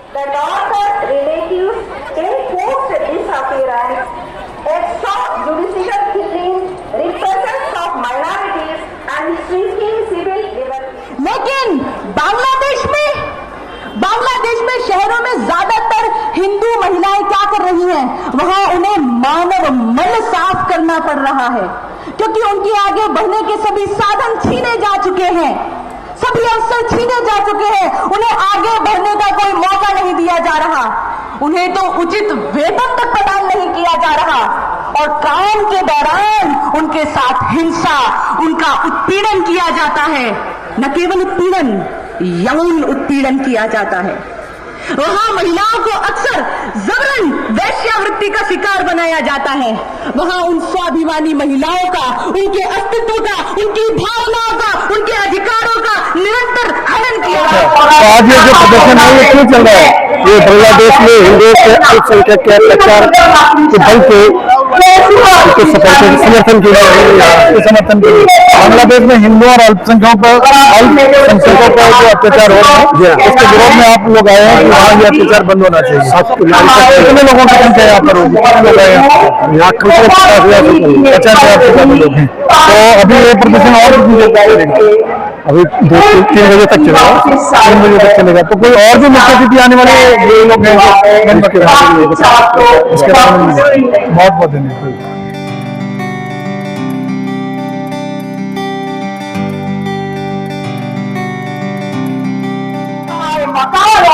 The daughter's relatives enforced disappearance, extrajudicial killings, repressions of minorities and shrinking civil liberties. लेकिन बांग्लादेश में शहरों में ज्यादातर हिंदू महिलाएं क्या कर रही हैं? वहां उन्हें मानव मल साफ करना पड़ रहा है, क्योंकि उनके आगे बढ़ने के सभी साधन छीने जा चुके हैं, सभी अवसर छीने जा चुके हैं। उन्हें आगे बढ़ने का कोई मौका नहीं दिया जा रहा, उन्हें तो उचित वेतन तक प्रदान नहीं किया जा रहा, और काम के दौरान उनके साथ हिंसा, उनका उत्पीड़न किया जाता है। न केवल उत्पीड़न, यौन उत्पीड़न किया जाता है। वहां महिलाओं को अक्सर जबरन वैश्यावृत्ति का शिकार बनाया जाता है। वहां उन स्वाभिमानी महिलाओं का, उनके अस्तित्व का, उनकी भावनाओं का, उनके अधिकारों का निरंतर हनन किया जाता है। आज ये जो प्रदर्शन है ये क्यों चल रहा है? ये बांग्लादेश में हिंदू के अल्पसंख्यक के अत्याचार के बल के समर्थन के लिए, बांग्लादेश में हिंदू और अल्पसंख्यकों पर जो अत्याचार हो रहे हैं, इसके विरोध में आप लोग आए हैं कि वहाँ ये अत्याचार बंद होना चाहिए। कितने लोगों की संख्या यहाँ पर होगी? कितने लोग आए हैं? यहाँ 50,000 लोग हैं। तो अभी ये प्रदर्शन और कितनी देर तक चलेगा? अभी 2-3 बजे तक चलेगा। 3 बजे तक चलेगा। तो कोई और भी मुख्य अतिथि आने वाले ये लोग हैं? इसके बारे में बहुत बहुत धन्यवाद।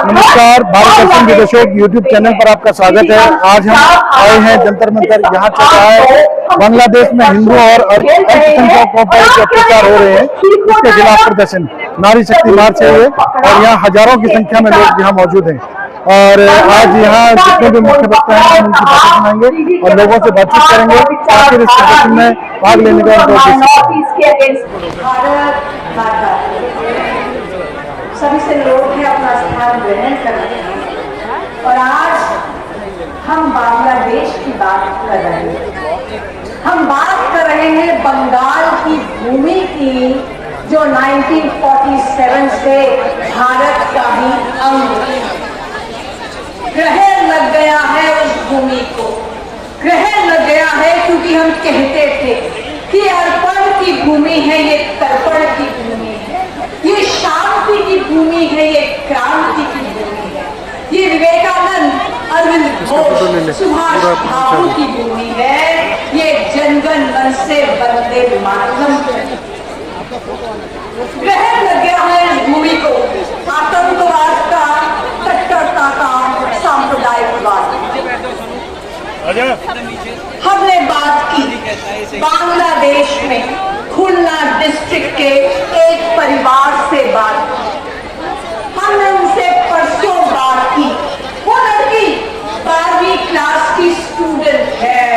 नमस्कार, भारत दर्शन विदेशों यूट्यूब चैनल पर आपका स्वागत है। आज हम आए हैं जंतर मंतर। यहाँ चल रहा है बांग्लादेश में हिंदू और अल्पसंख्यकों पर जो अत्याचार हो रहे हैं उसके खिलाफ प्रदर्शन, नारी शक्ति मार्च है ये, और यहाँ हजारों की संख्या में लोग यहाँ मौजूद हैं। और आज यहाँ जितने भी मुख्य वक्ता हैं हम उनकी बातें सुनाएंगे और लोगों से बातचीत करेंगे। आखिर इस प्रदर्शन में भाग लेने का सभी से लोग हैं अपना स्थान ग्रहण करते हैं। और आज हम बांग्लादेश की बात कर रहे हैं। हम बात कर रहे हैं बंगाल की भूमि की, जो 1947 से भारत का ही अंग है। ग्रहण लग गया है उस भूमि को, ग्रहण लग गया है क्योंकि हम कहते थे कि अर्पण की भूमि है, ये तर्पण की भूमि है, ये शांति की भूमि है, ये क्रांति की भूमि है, ये विवेकानंद, अरविंद घोष, सुभाष बाबू की भूमि है, ये जनगण मन से वंदे मातरम। ग्रहण लग गया है इस भूमि को आतंकवाद का, कट्टरता का, सांप्रदायिकवाद। हमने बात की बांग्लादेश में खुलना डिस्ट्रिक्ट के एक परिवार से बात की। हमने उनसे परसों बात की। वो लड़की 12वीं क्लास की स्टूडेंट है।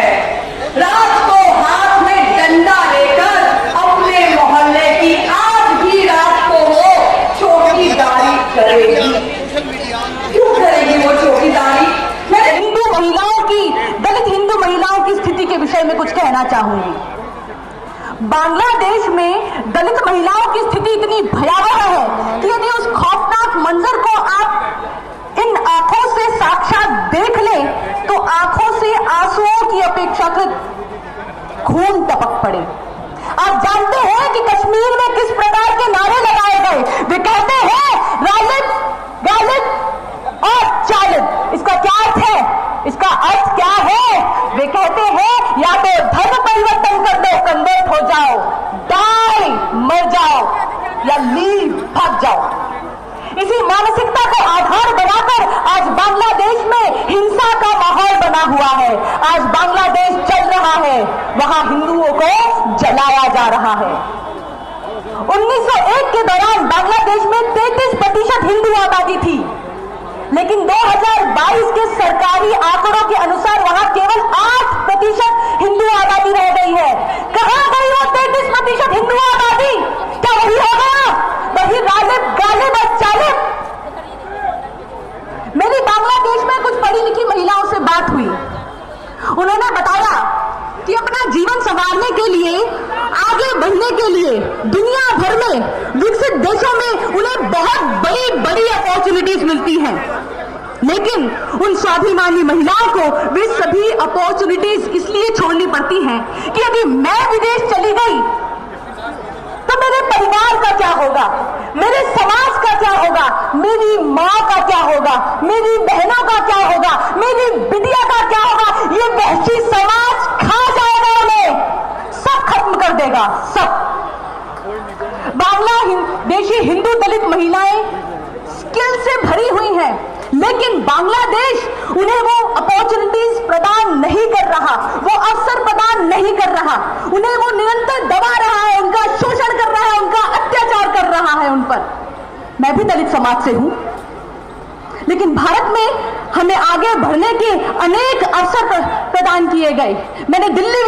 रात को हाथ में डंडा लेकर अपने मोहल्ले की आज भी रात को वो चौकीदारी करेगी। क्यों करेगी वो चौकीदारी? मैं हिंदू महिलाओं की, दलित हिंदू महिलाओं की स्थिति के विषय में कुछ कहना चाहूंगी। बांग्लादेश में दलित महिलाओं की स्थिति इतनी भयावह है कि यदि उस खौफनाक मंजर को आप इन आंखों से साक्षात देख लें तो आंखों से आंसुओं की अपेक्षाकृत खून टपक पड़े। आप जानते हैं कि कश्मीर में किस प्रकार के नारे लगाए गए? वे कहते हैं गालिब गालिब और चालिब। इसका क्या अर्थ है? इसका अर्थ क्या है? वे कहते हैं या तो धर्म परिवर्तन कर दो, कन्वर्ट हो जाओ, डाई मर जाओ, या लीव भाग जाओ। इसी मानसिकता को आधार बनाकर आज बांग्लादेश में हिंसा का माहौल बना हुआ है। आज बांग्लादेश चल रहा है, वहां हिंदुओं को जलाया जा रहा है। 1901 के दौरान बांग्लादेश में 33% हिंदू आबादी थी, लेकिन 2022 के सरकारी आंकड़ों के अनुसार वहां केवल 8% हिंदू आबादी रह गई है। कहां गई वो 33% हिंदू आबादी? क्या वही हो गया? वही गालिब गालिब और चालिब? मेरी बांग्लादेश में कुछ पढ़ी लिखी महिलाओं से बात हुई। उन्होंने बताया कि अपना जीवन संवारने के लिए, आगे बढ़ने के लिए दुनिया भर में विकसित देशों में उन्हें बहुत बड़ी बड़ी अपॉर्चुनिटीज मिलती हैं। लेकिन उन स्वाभिमानी महिलाओं को वे सभी अपॉर्चुनिटीज इसलिए छोड़नी पड़ती हैं कि यदि मैं विदेश चली गई तो मेरे परिवार का क्या होगा, मेरे समाज का क्या होगा, मेरी माँ का क्या होगा, मेरी बहनों का क्या होगा, मेरी बिटिया का क्या होगा। ये वहशी समाज खा जाएगा, उन्हें सब खत्म कर देगा, सब। बांग्लादेशी हिंदू दलित महिलाएं स्किल से भरी हुई हैं, लेकिन बांग्लादेश उन्हें वो अपॉर्चुनिटीज प्रदान नहीं कर रहा, वो अवसर प्रदान नहीं कर रहा, उन्हें वो निरंतर दबा रहा है, उनका शोषण कर रहा है, उनका अत्याचार कर रहा है उन पर। मैं भी दलित समाज से हूं, लेकिन भारत में हमें आगे बढ़ने के अनेक अवसर प्रदान किए गए। मैंने दिल्ली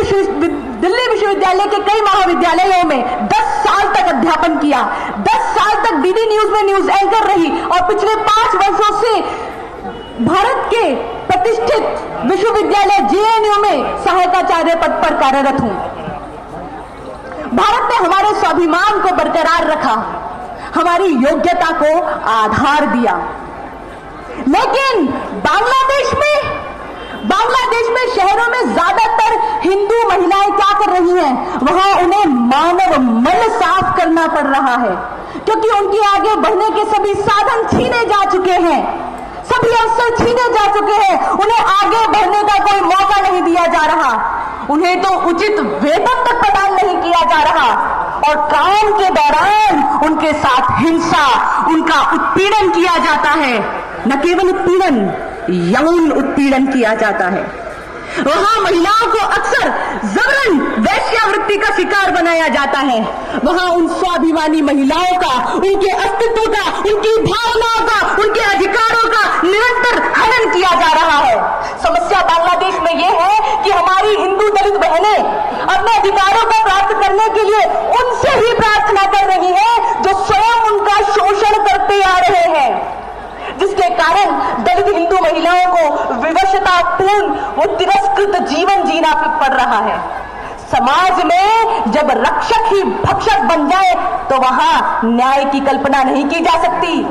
विश्वविद्यालय के कई महाविद्यालयों में 10 साल तक अध्यापन किया, 10 साल तक डीडी न्यूज में न्यूज एंकर रही और पिछले 5 वर्षों से भारत के प्रतिष्ठित विश्वविद्यालय जेएनयू में सहायकाचार्य पद पर कार्यरत हूं। भारत ने हमारे स्वाभिमान को बरकरार रखा, हमारी योग्यता को आधार दिया, लेकिन बांग्लादेश में शहरों में ज्यादातर हिंदू महिलाएं क्या कर रही हैं, वहां उन्हें मानव मल साफ करना पड़ रहा है, क्योंकि उनके आगे बढ़ने के सभी साधन छीने जा चुके हैं, सभी अवसर छीने जा चुके हैं, उन्हें आगे बढ़ने का कोई मौका नहीं दिया जा रहा, उन्हें तो उचित वेतन तक प्रदान नहीं किया जा रहा, और काम के दौरान उनके साथ हिंसा, उनका उत्पीड़न किया जाता है। न केवल उत्पीड़न, यौन उत्पीड़न किया जाता है। वहां महिलाओं को अक्सर जबरन वैश्यावृत्ति का शिकार बनाया जाता है। वहां उन स्वाभिमानी महिलाओं का, उनके अस्तित्व का, उनकी भावनाओं का, उनके अधिकारों का निरंतर हनन किया जा रहा है। समस्या बांग्लादेश में यह है कि हमारी हिंदू दलित बहनें अपने अधिकारों को प्राप्त करने के लिए उनसे ही प्रार्थना कर रही हैं जो स्वयं उनका शोषण करते आ रहे हैं, जिसके कारण दलित हिंदू महिलाओं को विवशतापूर्ण वो तिरस्कृत जीवन जीना पड़ रहा है। समाज में जब रक्षक ही भक्षक बन जाए तो वहां न्याय की कल्पना नहीं की जा सकती।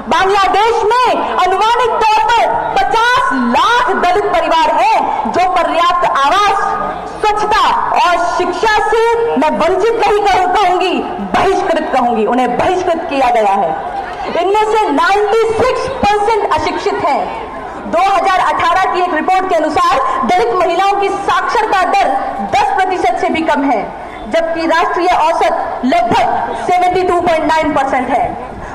बांग्लादेश में अनुमानित तौर पर 50 लाख दलित परिवार हैं जो पर्याप्त आवास, स्वच्छता और शिक्षा से मैं वंचित नहीं कहूंगी, बहिष्कृत कहूंगी, उन्हें बहिष्कृत किया गया है। इनमें से 96% अशिक्षित हैं। 2018 की एक रिपोर्ट के अनुसार दलित महिलाओं की साक्षरता दर 10% से भी कम है, जबकि राष्ट्रीय औसत लगभग 72.9% है।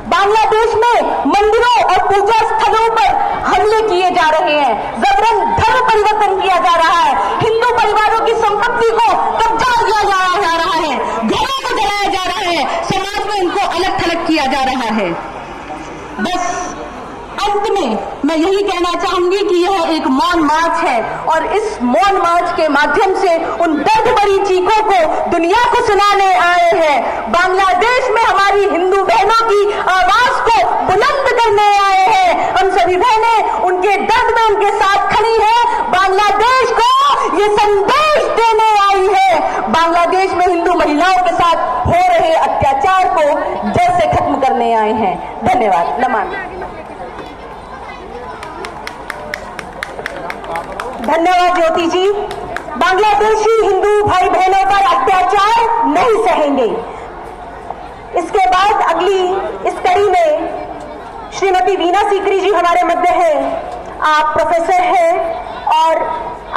बांग्लादेश में मंदिरों और पूजा स्थलों पर हमले किए जा रहे हैं, जबरन धर्म परिवर्तन किया जा रहा है, हिंदू परिवारों की संपत्ति को कब्जा किया जा रहा है, घरों को जलाया जा रहा है, समाज में उनको अलग थलग किया जा रहा है। बस अंत में मैं यही कहना चाहूंगी कि यह एक मौन मार्च है, और इस मौन मार्च के माध्यम से उन दर्द भरी चीखों को दुनिया को सुनाने आए हैं। बांग्लादेश में हमारी हिंदू बहनों की आवाज को बुलंद करने आए हैं। हम सभी बहनें उनके दर्द में उनके साथ खड़ी हैं, बांग्लादेश को ये संदेश देने आई है। बांग्लादेश में हिंदू महिलाओं के साथ हो रहे अत्याचार को जड़ से खत्म करने आए हैं। धन्यवाद। नमन। धन्यवाद ज्योति जी। बांग्लादेशी हिंदू भाई बहनों पर अत्याचार नहीं सहेंगे। इसके बाद अगली इस कड़ी में श्रीमती वीना सीकरी जी हमारे मध्य हैं। आप प्रोफेसर हैं और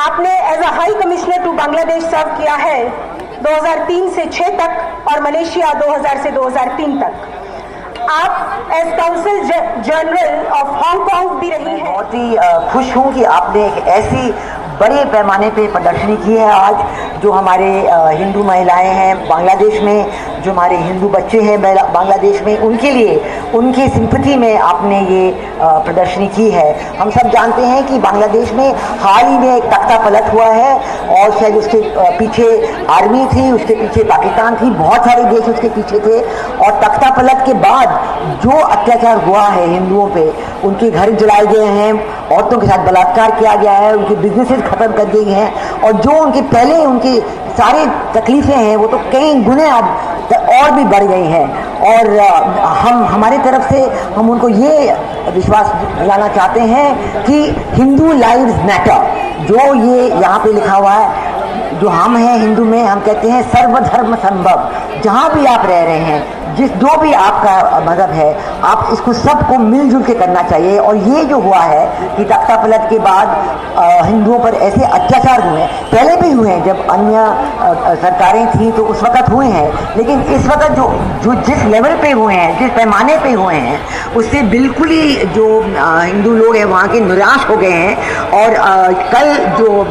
आपने as a high commissioner to Bangladesh serve किया है 2003 से 6 तक और मलेशिया 2000 से 2003 तक। आप as council general of Hong Kong भी रही हैं। बहुत ही खुश हूँ कि आपने एक ऐसी बड़े पैमाने पे प्रदर्शनी की है आज, जो हमारे हिंदू महिलाएं हैं बांग्लादेश में, जो हमारे हिंदू बच्चे हैं बांग्लादेश में, उनके लिए उनकी सिंपैथी में आपने ये प्रदर्शनी की है। हम सब जानते हैं कि बांग्लादेश में हाल ही में एक तख्ता पलट हुआ है और शायद उसके पीछे आर्मी थी, उसके पीछे पाकिस्तान थी, बहुत सारे देश उसके पीछे थे। और तख्ता पलट के बाद जो अत्याचार हुआ है हिंदुओं पे, उनके घर जलाए गए हैं, औरतों के साथ बलात्कार किया गया है, उनके बिजनेसेस खत्म कर दिए गए हैं, और जो उनके पहले उनकी सारी तकलीफें हैं वो तो कई गुने अब और भी बढ़ गई हैं। और हम हमारी तरफ से हम उनको ये विश्वास दिलाना चाहते हैं कि हिंदू लाइव्स मैटर, जो ये यहाँ पे लिखा हुआ है, जो हम हैं हिंदू में हम कहते हैं सर्वधर्म संभव। जहाँ भी आप रह रहे हैं, जो भी आपका मज़हब है, आप इसको सबको मिलजुल के करना चाहिए। और ये जो हुआ है कि तख्ता पलट के बाद हिंदुओं पर ऐसे अत्याचार हुए, पहले भी हुए हैं, जब अन्य सरकारें थी तो उस वक़्त हुए हैं, लेकिन इस वक्त जो जिस लेवल पे हुए हैं, जिस पैमाने पे हुए हैं, उससे बिल्कुल ही जो हिंदू लोग हैं वहाँ के निराश हो गए हैं। और कल जो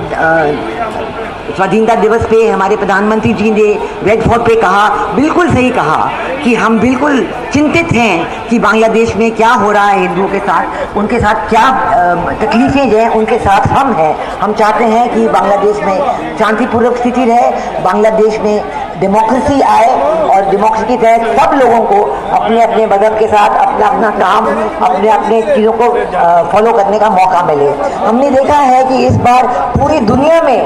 स्वाधीनता दिवस पे हमारे प्रधानमंत्री जी ने रेड फोर्ट पे कहा, बिल्कुल सही कहा कि हम बिल्कुल चिंतित हैं कि बांग्लादेश में क्या हो रहा है हिंदुओं के साथ, उनके साथ क्या तकलीफें हैं, उनके साथ हम हैं। हम चाहते हैं कि बांग्लादेश में शांतिपूर्वक स्थिति रहे, बांग्लादेश में डेमोक्रेसी आए और डेमोक्रेसी के तहत सब लोगों को अपने अपने मज़हब के साथ अपना अपना काम, अपने अपने चीज़ों को फॉलो करने का मौका मिले। हमने देखा है कि इस बार पूरी दुनिया में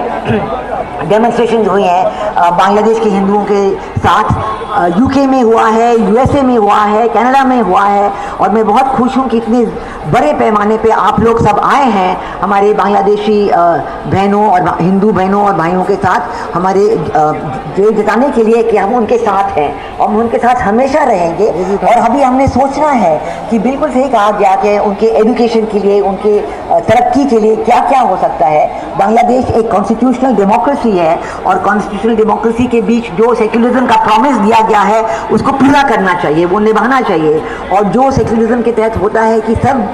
डेमोन्स्ट्रेशन हुई हैं बांग्लादेश के हिंदुओं के साथ। यूके में हुआ है, यूएसए में हुआ है, कनाडा में हुआ है। और मैं बहुत खुश हूँ कि इतने बड़े पैमाने पे आप लोग सब आए हैं हमारे बांग्लादेशी बहनों और हिंदू बहनों और भाइयों के साथ, हमारे ये जताने के लिए कि हम उनके साथ हैं और हम उनके साथ हमेशा रहेंगे। और अभी हमने सोचना है कि बिल्कुल सही कहा गया कि उनके एजुकेशन के लिए, उनके तरक्की के लिए क्या क्या हो सकता है। बांग्लादेश एक कॉन्स्टिट्यूशनल डेमोक्रेसी है और कॉन्स्टिट्यूशनल डेमोक्रेसी के बीच जो सेक्युलरिज्म का प्रॉमिस दिया गया है उसको पूरा करना चाहिए, वो निभाना चाहिए। और जो सेक्युलरिज्म के तहत होता है कि सब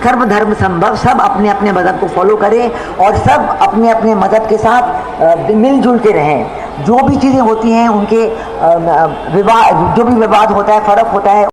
सर्वधर्म संभव, सब अपने अपने मज़हब को फॉलो करें और सब अपने अपने मज़हब के साथ मिलजुल के रहें। जो भी चीज़ें होती हैं उनके जो भी विवाद होता है, फ़र्क होता है,